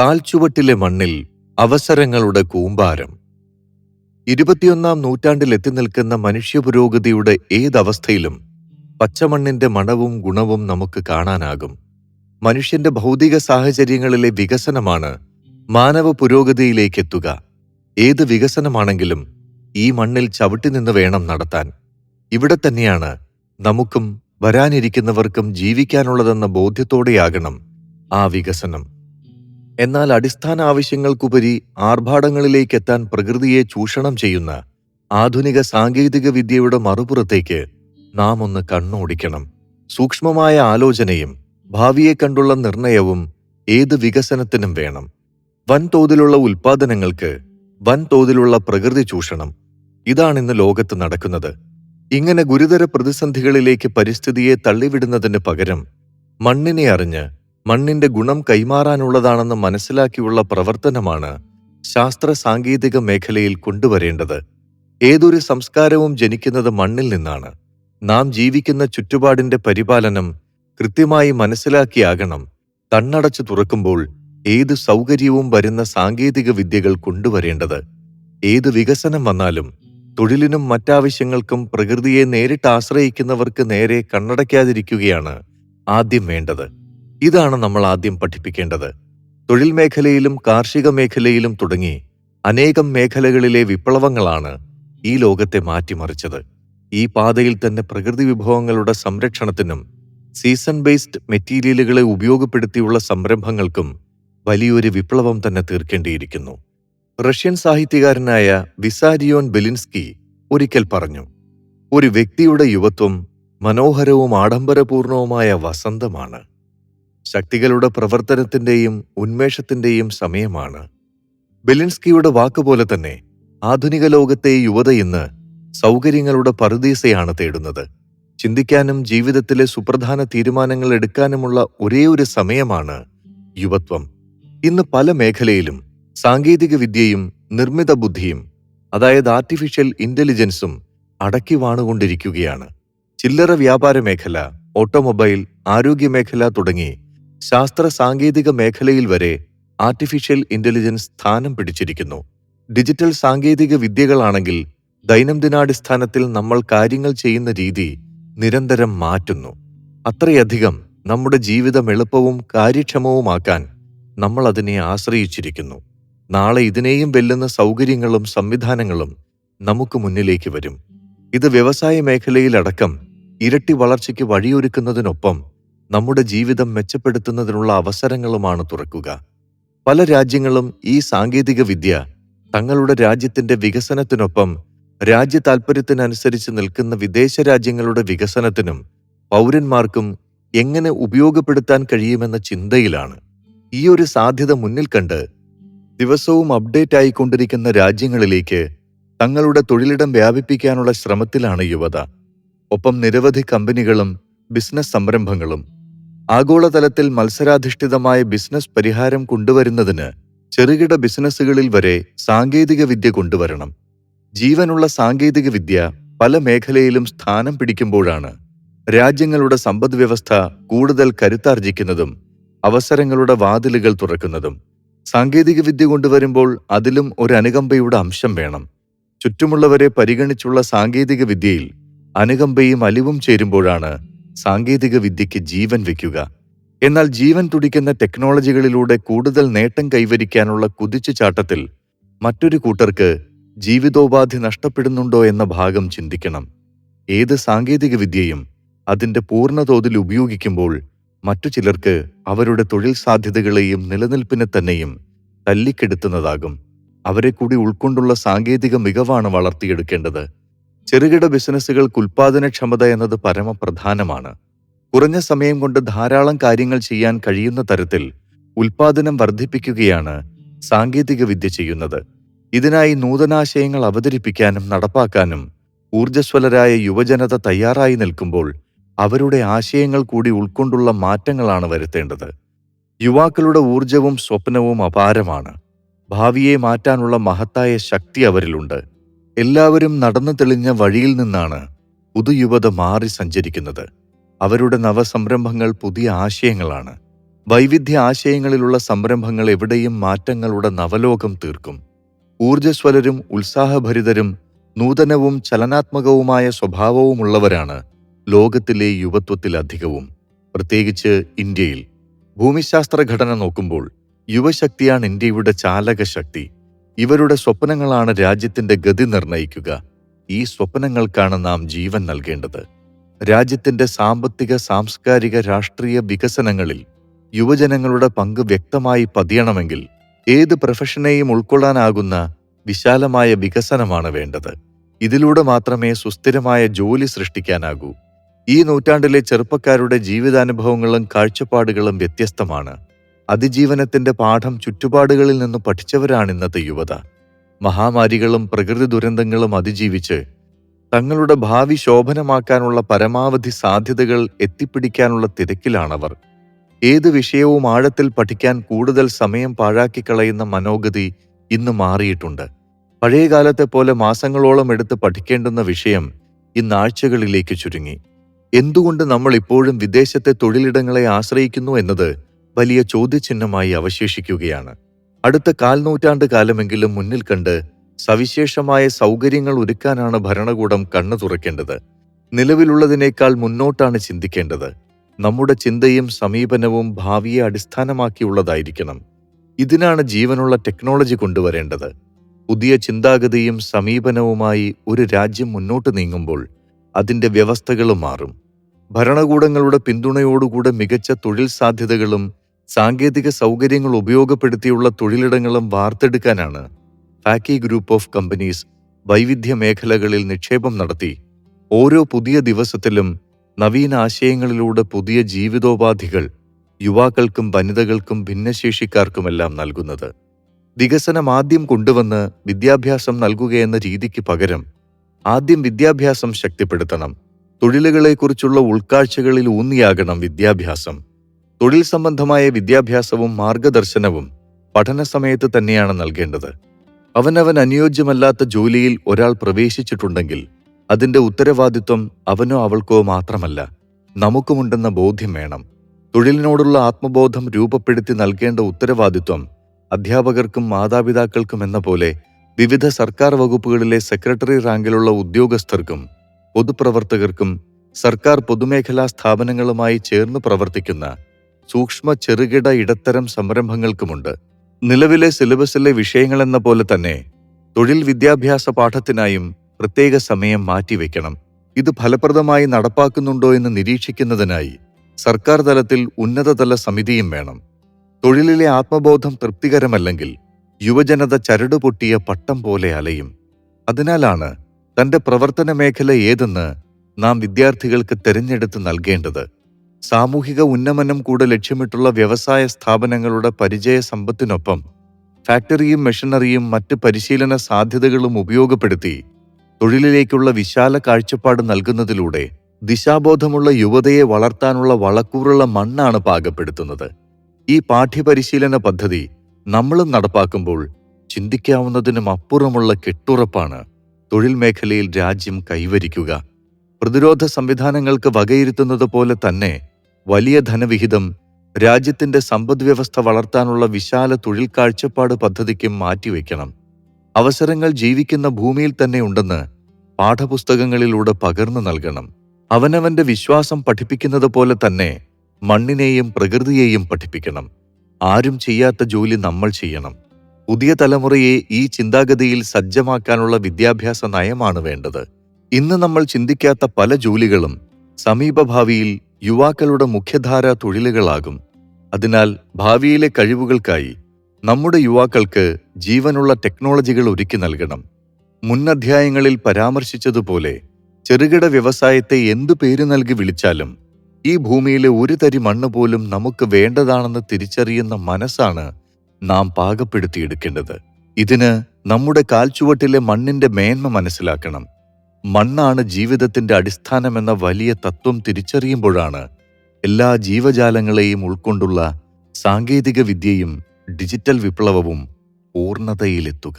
കാൽച്ചുവട്ടിലെ മണ്ണിൽ അവസരങ്ങളുടെ കൂമ്പാരം. 21-ാം നൂറ്റാണ്ടിൽ എത്തിനിൽക്കുന്ന മനുഷ്യപുരോഗതിയുടെ ഏതവസ്ഥയിലും പച്ചമണ്ണിന്റെ മണവും ഗുണവും നമുക്ക് കാണാനാകും. മനുഷ്യന്റെ ഭൗതിക സാഹചര്യങ്ങളിലെ വികസനമാണ് മാനവ പുരോഗതിയിലേക്കെത്തുക. ഏത് വികസനമാണെങ്കിലും ഈ മണ്ണിൽ ചവിട്ടിനിന്ന് വേണം നടത്താൻ. ഇവിടെ തന്നെയാണ് നമുക്കും വരാനിരിക്കുന്നവർക്കും ജീവിക്കാനുള്ളതെന്ന ബോധ്യത്തോടെയാകണം ആ വികസനം. എന്നാൽ അടിസ്ഥാന ആവശ്യങ്ങൾക്കുപരി ആർഭാടങ്ങളിലേക്കെത്താൻ പ്രകൃതിയെ ചൂഷണം ചെയ്യുന്ന ആധുനിക സാങ്കേതിക വിദ്യയുടെ മറുപുറത്തേക്ക് നാം ഒന്ന് കണ്ണോടിക്കണം. സൂക്ഷ്മമായ ആലോചനയും ഭാവിയെ കണ്ടുള്ള നിർണയവും ഏത് വികസനത്തിനും വേണം. വൻതോതിലുള്ള ഉൽപ്പാദനങ്ങൾക്ക് വൻതോതിലുള്ള പ്രകൃതി ചൂഷണം, ഇതാണിന്ന് ലോകത്ത് നടക്കുന്നത്. ഇങ്ങനെ ഗുരുതര പ്രതിസന്ധികളിലേക്ക് പരിസ്ഥിതിയെ തള്ളിവിടുന്നതിന് പകരം മണ്ണിനെ അറിഞ്ഞ് മണ്ണിന്റെ ഗുണം കൈമാറാനുള്ളതാണെന്ന് മനസ്സിലാക്കിയുള്ള പ്രവർത്തനമാണ് ശാസ്ത്ര സാങ്കേതിക മേഖലയിൽ കൊണ്ടുവരേണ്ടത്. ഏതൊരു സംസ്കാരവും ജനിക്കുന്നത് മണ്ണിൽ നിന്നാണ്. നാം ജീവിക്കുന്ന ചുറ്റുപാടിന്റെ പരിപാലനം കൃത്യമായി മനസ്സിലാക്കിയാകണം കണ്ണടച്ചു തുറക്കുമ്പോൾ ഏത് സൗകര്യവും വരുന്ന സാങ്കേതിക വിദ്യകൾ കൊണ്ടുവരേണ്ടത്. ഏത് വികസനം വന്നാലും തൊഴിലിനും മറ്റാവശ്യങ്ങൾക്കും പ്രകൃതിയെ നേരിട്ട് ആശ്രയിക്കുന്നവർക്ക് നേരെ കണ്ണടയ്ക്കാതിരിക്കുകയാണ് ആദ്യം വേണ്ടത്. ഇതാണ് നമ്മൾ ആദ്യം പഠിപ്പിക്കേണ്ടത്. തൊഴിൽ മേഖലയിലും കാർഷിക മേഖലയിലും തുടങ്ങി അനേകം മേഖലകളിലെ വിപ്ലവങ്ങളാണ് ഈ ലോകത്തെ മാറ്റിമറിച്ചത്. ഈ പാതയിൽ തന്നെ പ്രകൃതി വിഭവങ്ങളുടെ സംരക്ഷണത്തിനും സീസൺ ബേസ്ഡ് മെറ്റീരിയലുകളെ ഉപയോഗപ്പെടുത്തിയുള്ള സംരംഭങ്ങൾക്കും വലിയൊരു വിപ്ലവം തന്നെ തീർക്കേണ്ടിയിരിക്കുന്നു. റഷ്യൻ സാഹിത്യകാരനായ വിസാരിയോൻ ബെലിൻസ്കി ഒരിക്കൽ പറഞ്ഞു, ഒരു വ്യക്തിയുടെ യുവത്വം മനോഹരവും ആഡംബരപൂർണവുമായ വസന്തമാണ്. ശക്തികളുടെ പ്രവർത്തനത്തിന്റെയും ഉന്മേഷത്തിന്റെയും സമയമാണ്. ബെലിൻസ്കിയുടെ വാക്കുപോലെ തന്നെ ആധുനിക ലോകത്തെ യുവത ഇന്ന് സൗകര്യങ്ങളുടെ പറുദീസയാണ് തേടുന്നത്. ചിന്തിക്കാനും ജീവിതത്തിലെ സുപ്രധാന തീരുമാനങ്ങൾ എടുക്കാനുമുള്ള ഒരേയൊരു സമയമാണ് യുവത്വം. ഇന്ന് പല മേഖലയിലും സാങ്കേതിക വിദ്യയും നിർമ്മിത ബുദ്ധിയും, അതായത് ആർട്ടിഫിഷ്യൽ ഇന്റലിജൻസും അടക്കി വാണുകൊണ്ടിരിക്കുകയാണ്. ചില്ലറ വ്യാപാര മേഖല, ഓട്ടോമൊബൈൽ, ആരോഗ്യമേഖല തുടങ്ങി ശാസ്ത്ര സാങ്കേതിക മേഖലയിൽ വരെ ആർട്ടിഫിഷ്യൽ ഇന്റലിജൻസ് സ്ഥാനം പിടിച്ചിരിക്കുന്നു. ഡിജിറ്റൽ സാങ്കേതിക വിദ്യകളാണെങ്കിൽ ദൈനംദിനാടിസ്ഥാനത്തിൽ നമ്മൾ കാര്യങ്ങൾ ചെയ്യുന്ന രീതി നിരന്തരം മാറ്റുന്നു. അത്രയധികം നമ്മുടെ ജീവിതം എളുപ്പവും കാര്യക്ഷമവുമാക്കാൻ നമ്മൾ അതിനെ ആശ്രയിച്ചിരിക്കുന്നു. നാളെ ഇതിനെയും വെല്ലുന്ന സൗകര്യങ്ങളും സംവിധാനങ്ങളും നമുക്ക് മുന്നിലേക്ക് വരും. ഇത് വ്യവസായ മേഖലയിലടക്കം ഇരട്ടി വളർച്ചയ്ക്ക് വഴിയൊരുക്കുന്നതിനൊപ്പം നമ്മുടെ ജീവിതം മെച്ചപ്പെടുത്തുന്നതിനുള്ള അവസരങ്ങളുമാണ് തുറക്കുക. പല രാജ്യങ്ങളും ഈ സാങ്കേതിക വിദ്യ തങ്ങളുടെ രാജ്യത്തിന്റെ വികസനത്തിനൊപ്പം രാജ്യ താൽപര്യത്തിനനുസരിച്ച് നിൽക്കുന്ന വിദേശ രാജ്യങ്ങളുടെ വികസനത്തിനും പൗരന്മാർക്കും എങ്ങനെ ഉപയോഗപ്പെടുത്താൻ കഴിയുമെന്ന ചിന്തയിലാണ്. ഈ ഒരു സാധ്യത മുന്നിൽ കണ്ട് ദിവസവും അപ്ഡേറ്റ് ആയിക്കൊണ്ടിരിക്കുന്ന രാജ്യങ്ങളിലേക്ക് തങ്ങളുടെ തൊഴിലിടം വ്യാപിപ്പിക്കാനുള്ള ശ്രമത്തിലാണ് യുവത. ഒപ്പം നിരവധി കമ്പനികളും ബിസിനസ് സംരംഭങ്ങളും. ആഗോളതലത്തിൽ മത്സരാധിഷ്ഠിതമായ ബിസിനസ് പരിഹാരം കൊണ്ടുവരുന്നതിന് ചെറുകിട ബിസിനസ്സുകളിൽ വരെ സാങ്കേതിക വിദ്യ കൊണ്ടുവരണം. ജീവനുള്ള സാങ്കേതിക വിദ്യ പല മേഖലയിലും സ്ഥാനം പിടിക്കുമ്പോഴാണ് രാജ്യങ്ങളുടെ സമ്പദ്വ്യവസ്ഥ കൂടുതൽ കരുത്താർജിക്കുന്നതും അവസരങ്ങളുടെ വാതിലുകൾ തുറക്കുന്നതും. സാങ്കേതിക വിദ്യ കൊണ്ടുവരുമ്പോൾ അതിലും ഒരു അനുകമ്പയുടെ അംശം വേണം. ചുറ്റുമുള്ളവരെ പരിഗണിച്ചുള്ള സാങ്കേതിക വിദ്യയിൽ അനുകമ്പയും അലിവും ചേരുമ്പോഴാണ് സാങ്കേതിക വിദ്യയ്ക്ക് ജീവൻ വയ്ക്കുക. എന്നാൽ ജീവൻ തുടിക്കുന്ന ടെക്നോളജികളിലൂടെ കൂടുതൽ നേട്ടം കൈവരിക്കാനുള്ള കുതിച്ചുചാട്ടത്തിൽ മറ്റൊരു കൂട്ടർക്ക് ജീവിതോപാധി നഷ്ടപ്പെടുന്നുണ്ടോ എന്ന ഭാഗം ചിന്തിക്കണം. ഏത് സാങ്കേതിക വിദ്യയും അതിന്റെ പൂർണ്ണതോതിൽ ഉപയോഗിക്കുമ്പോൾ മറ്റു ചിലർക്ക് അവരുടെ തൊഴിൽ സാധ്യതകളെയും നിലനിൽപ്പിനെ തന്നെയും തല്ലിക്കെടുത്തുന്നതാകും. അവരെ കൂടി ഉൾക്കൊണ്ടുള്ള സാങ്കേതിക മികവാണ് വളർത്തിയെടുക്കേണ്ടത്. ചെറുകിട ബിസിനസ്സുകൾക്ക് ഉൽപാദനക്ഷമത എന്നത് പരമപ്രധാനമാണ്. കുറഞ്ഞ സമയം കൊണ്ട് ധാരാളം കാര്യങ്ങൾ ചെയ്യാൻ കഴിയുന്ന തരത്തിൽ ഉൽപാദനം വർദ്ധിപ്പിക്കുകയാണ് സാങ്കേതിക വിദ്യ ചെയ്യുന്നത്. ഇതിനായി നൂതനാശയങ്ങൾ അവതരിപ്പിക്കാനും നടപ്പാക്കാനും ഊർജ്ജസ്വലരായ യുവജനത തയ്യാറായി നിൽക്കുമ്പോൾ അവരുടെ ആശയങ്ങൾ കൂടി ഉൾക്കൊണ്ടുള്ള മാറ്റങ്ങളാണ് വരുത്തേണ്ടത്. യുവാക്കളുടെ ഊർജവും സ്വപ്നവും അപാരമാണ്. ഭാവിയെ മാറ്റാനുള്ള മഹത്തായ ശക്തി അവരിലുണ്ട്. എല്ലാവരും നടന്നു തെളിഞ്ഞ വഴിയിൽ നിന്നാണ് പുതുയുവത മാറി സഞ്ചരിക്കുന്നത്. അവരുടെ നവസംരംഭങ്ങൾ പുതിയ ആശയങ്ങളാണ്. വൈവിധ്യ ആശയങ്ങളിലുള്ള സംരംഭങ്ങൾ എവിടെയും മാറ്റങ്ങളുടെ നവലോകം തീർക്കും. ഊർജ്ജസ്വലരും ഉത്സാഹഭരിതരും നൂതനവും ചലനാത്മകവുമായ സ്വഭാവവുമുള്ളവരാണ് ലോകത്തിലെ യുവത്വത്തിലധികവും, പ്രത്യേകിച്ച് ഇന്ത്യയിൽ. ഭൂമിശാസ്ത്ര ഘടന നോക്കുമ്പോൾ യുവശക്തിയാണ് ഇന്ത്യയുടെ ചാലകശക്തി. ഇവരുടെ സ്വപ്നങ്ങളാണ് രാജ്യത്തിന്റെ ഗതി നിർണയിക്കുക. ഈ സ്വപ്നങ്ങൾക്കാണ് നാം ജീവൻ നൽകേണ്ടത്. രാജ്യത്തിന്റെ സാമ്പത്തിക, സാംസ്കാരിക, രാഷ്ട്രീയ വികസനങ്ങളിൽ യുവജനങ്ങളുടെ പങ്ക് വ്യക്തമായി പതിയണമെങ്കിൽ ഏത് പ്രൊഫഷനെയും ഉൾക്കൊള്ളാനാകുന്ന വിശാലമായ വികസനമാണ് വേണ്ടത്. ഇതിലൂടെ മാത്രമേ സുസ്ഥിരമായ ജോലി സൃഷ്ടിക്കാനാകൂ. ഈ നൂറ്റാണ്ടിലെ ചെറുപ്പക്കാരുടെ ജീവിതാനുഭവങ്ങളും കാഴ്ചപ്പാടുകളും വ്യത്യസ്തമാണ്. അതിജീവനത്തിന്റെ പാഠം ചുറ്റുപാടുകളിൽ നിന്ന് പഠിച്ചവരാണ് ഇന്നത്തെ യുവത. മഹാമാരികളും പ്രകൃതി ദുരന്തങ്ങളും അതിജീവിച്ച് തങ്ങളുടെ ഭാവി ശോഭനമാക്കാനുള്ള പരമാവധി സാധ്യതകൾ എത്തിപ്പിടിക്കാനുള്ള തിരക്കിലാണവർ. ഏത് വിഷയവും ആഴത്തിൽ പഠിക്കാൻ കൂടുതൽ സമയം പാഴാക്കിക്കളയുന്ന മനോഗതി ഇന്ന് മാറിയിട്ടുണ്ട്. പഴയകാലത്തെ പോലെ മാസങ്ങളോളം എടുത്ത് പഠിക്കേണ്ടുന്ന വിഷയം ഇന്ന് ആഴ്ചകളിലേക്ക് ചുരുങ്ങി. എന്തുകൊണ്ട് നമ്മൾ ഇപ്പോഴും വിദേശത്തെ തൊഴിലിടങ്ങളെ ആശ്രയിക്കുന്നു എന്നത് വലിയ ചോദ്യചിഹ്നമായി അവശേഷിക്കുകയാണ്. അടുത്ത 1/4 നൂറ്റാണ്ട് കാലമെങ്കിലും മുന്നിൽ കണ്ട് സവിശേഷമായ സൗകര്യങ്ങൾ ഒരുക്കാനാണ് ഭരണകൂടം കണ്ണു തുറക്കേണ്ടത്. നിലവിലുള്ളതിനേക്കാൾ മുന്നോട്ടാണ് ചിന്തിക്കേണ്ടത്. നമ്മുടെ ചിന്തയും സമീപനവും ഭാവിയെ അടിസ്ഥാനമാക്കിയുള്ളതായിരിക്കണം. ഇതിനാണ് ജീവനുള്ള ടെക്നോളജി കൊണ്ടുവരേണ്ടത്. പുതിയ ചിന്താഗതിയും സമീപനവുമായി ഒരു രാജ്യം മുന്നോട്ട് നീങ്ങുമ്പോൾ അതിൻ്റെ വ്യവസ്ഥകളും മാറും. ഭരണകൂടങ്ങളുടെ പിന്തുണയോടുകൂടെ മികച്ച തൊഴിൽ സാധ്യതകളും സാങ്കേതിക സൗകര്യങ്ങൾ ഉപയോഗപ്പെടുത്തിയുള്ള തൊഴിലിടങ്ങളും വാർത്തെടുക്കാനാണ് ഫാക്കി ഗ്രൂപ്പ് ഓഫ് കമ്പനീസ് വൈവിധ്യ മേഖലകളിൽ നിക്ഷേപം നടത്തി ഓരോ പുതിയ ദിവസത്തിലും നവീന ആശയങ്ങളിലൂടെ പുതിയ ജീവിതോപാധികൾ യുവാക്കൾക്കും വനിതകൾക്കും ഭിന്നശേഷിക്കാർക്കുമെല്ലാം നൽകുന്നത്. വികസനം ആദ്യം കൊണ്ടുവന്ന് വിദ്യാഭ്യാസം നൽകുകയെന്ന രീതിക്ക് പകരം ആദ്യം വിദ്യാഭ്യാസം ശക്തിപ്പെടുത്തണം. തൊഴിലുകളെക്കുറിച്ചുള്ള ഉൾക്കാഴ്ചകളിൽ ഊന്നിയാകണം വിദ്യാഭ്യാസം. തൊഴിൽ സംബന്ധമായ വിദ്യാഭ്യാസവും മാർഗദർശനവും പഠന സമയത്ത് തന്നെയാണ് നൽകേണ്ടത്. അവനവൻ അനുയോജ്യമല്ലാത്ത ജോലിയിൽ ഒരാൾ പ്രവേശിച്ചിട്ടുണ്ടെങ്കിൽ അതിന്റെ ഉത്തരവാദിത്വം അവനോ അവൾക്കോ മാത്രമല്ല, നമുക്കുമുണ്ടെന്ന ബോധ്യം വേണം. തൊഴിലിനോടുള്ള ആത്മബോധം രൂപപ്പെടുത്തി നൽകേണ്ട ഉത്തരവാദിത്വം അധ്യാപകർക്കും മാതാപിതാക്കൾക്കും എന്ന പോലെ വിവിധ സർക്കാർ വകുപ്പുകളിലെ സെക്രട്ടറി റാങ്കിലുള്ള ഉദ്യോഗസ്ഥർക്കും പൊതുപ്രവർത്തകർക്കും സർക്കാർ പൊതുമേഖലാ സ്ഥാപനങ്ങളുമായി ചേർന്ന് പ്രവർത്തിക്കുന്ന സൂക്ഷ്മ ചെറുകിട ഇടത്തരം സംരംഭങ്ങൾക്കുമുണ്ട്. നിലവിലെ സിലബസിലെ വിഷയങ്ങളെന്ന പോലെ തന്നെ തൊഴിൽ വിദ്യാഭ്യാസ പാഠത്തിനായും പ്രത്യേക സമയം മാറ്റിവെക്കണം. ഇത് ഫലപ്രദമായി നടപ്പാക്കുന്നുണ്ടോ എന്ന് നിരീക്ഷിക്കുന്നതിനായി സർക്കാർ തലത്തിൽ ഉന്നതതല സമിതിയും വേണം. തൊഴിലിലെ ആത്മബോധം തൃപ്തികരമല്ലെങ്കിൽ യുവജനത ചരടുപൊട്ടിയ പട്ടം പോലെ അലയും. അതിനാലാണ് തന്റെ പ്രവർത്തന മേഖല ഏതെന്ന് നാം വിദ്യാർത്ഥികൾക്ക് തിരഞ്ഞെടുത്ത് നൽകേണ്ടത്. സാമൂഹിക ഉന്നമനം കൂടെ ലക്ഷ്യമിട്ടുള്ള വ്യവസായ സ്ഥാപനങ്ങളുടെ പരിചയ സമ്പത്തിനൊപ്പം ഫാക്ടറിയും മെഷീനറിയും മറ്റ് പരിശീലന സാധ്യതകളും ഉപയോഗപ്പെടുത്തി തൊഴിലിലേക്കുള്ള വിശാല കാഴ്ചപ്പാട് നൽകുന്നതിലൂടെ ദിശാബോധമുള്ള യുവതയെ വളർത്താനുള്ള വളക്കൂറുള്ള മണ്ണാണ് പാകപ്പെടുത്തുന്നത്. ഈ പാഠ്യപരിശീലന പദ്ധതി നമ്മളും നടപ്പാക്കുമ്പോൾ ചിന്തിക്കാവുന്നതിനും അപ്പുറമുള്ള കെട്ടുറപ്പാണ് തൊഴിൽ മേഖലയിൽ രാജ്യം കൈവരിക്കുക. പ്രതിരോധ സംവിധാനങ്ങൾക്ക് വകയിരുത്തുന്നത് പോലെ തന്നെ വലിയ ധനവിഹിതം രാജ്യത്തിന്റെ സമ്പദ്വ്യവസ്ഥ വളർത്താനുള്ള വിശാല തൊഴിൽ കാഴ്ചപ്പാട് പദ്ധതിക്കും മാറ്റിവെക്കണം. അവസരങ്ങൾ ജീവിക്കുന്ന ഭൂമിയിൽ തന്നെ ഉണ്ടെന്ന് പാഠപുസ്തകങ്ങളിലൂടെ പകർന്നു നൽകണം. അവനവന്റെ വിശ്വാസം പഠിപ്പിക്കുന്നത് പോലെ തന്നെ മണ്ണിനെയും പ്രകൃതിയെയും പഠിപ്പിക്കണം. ആരും ചെയ്യാത്ത ജോലി നമ്മൾ ചെയ്യണം. പുതിയ തലമുറയെ ഈ ചിന്താഗതിയിൽ സജ്ജമാക്കാനുള്ള വിദ്യാഭ്യാസ നയമാണ് വേണ്ടത്. ഇന്ന് നമ്മൾ ചിന്തിക്കാത്ത പല ജോലികളും സമീപഭാവിയിൽ യുവാക്കളുടെ മുഖ്യധാരാ തൊഴിലുകളാകും. അതിനാൽ ഭാവിയിലെ കഴിവുകൾക്കായി നമ്മുടെ യുവാക്കൾക്ക് ജീവനുള്ള ടെക്നോളജികൾ ഒരുക്കി നൽകണം. മുൻ അധ്യായങ്ങളിൽ പരാമർശിച്ചതുപോലെ ചെറുകിട വ്യവസായത്തെ എന്തു പേര് നൽകി വിളിച്ചാലും ഈ ഭൂമിയിലെ ഒരു തരി മണ്ണ് പോലും നമുക്ക് വേണ്ടതാണെന്ന് തിരിച്ചറിയുന്ന മനസ്സാണ് നാം പാകപ്പെടുത്തിയെടുക്കേണ്ടത്. ഇതിന് നമ്മുടെ കാൽച്ചുവട്ടിലെ മണ്ണിന്റെ മേന്മ മനസ്സിലാക്കണം. മണ്ണാണ് ജീവിതത്തിന്റെ അടിസ്ഥാനമെന്ന വലിയ തത്വം തിരിച്ചറിയുമ്പോഴാണ് എല്ലാ ജീവജാലങ്ങളെയും ഉൾക്കൊണ്ടുള്ള സാങ്കേതിക വിദ്യയും ഡിജിറ്റൽ വിപ്ലവവും പൂർണ്ണതയിലെത്തുക.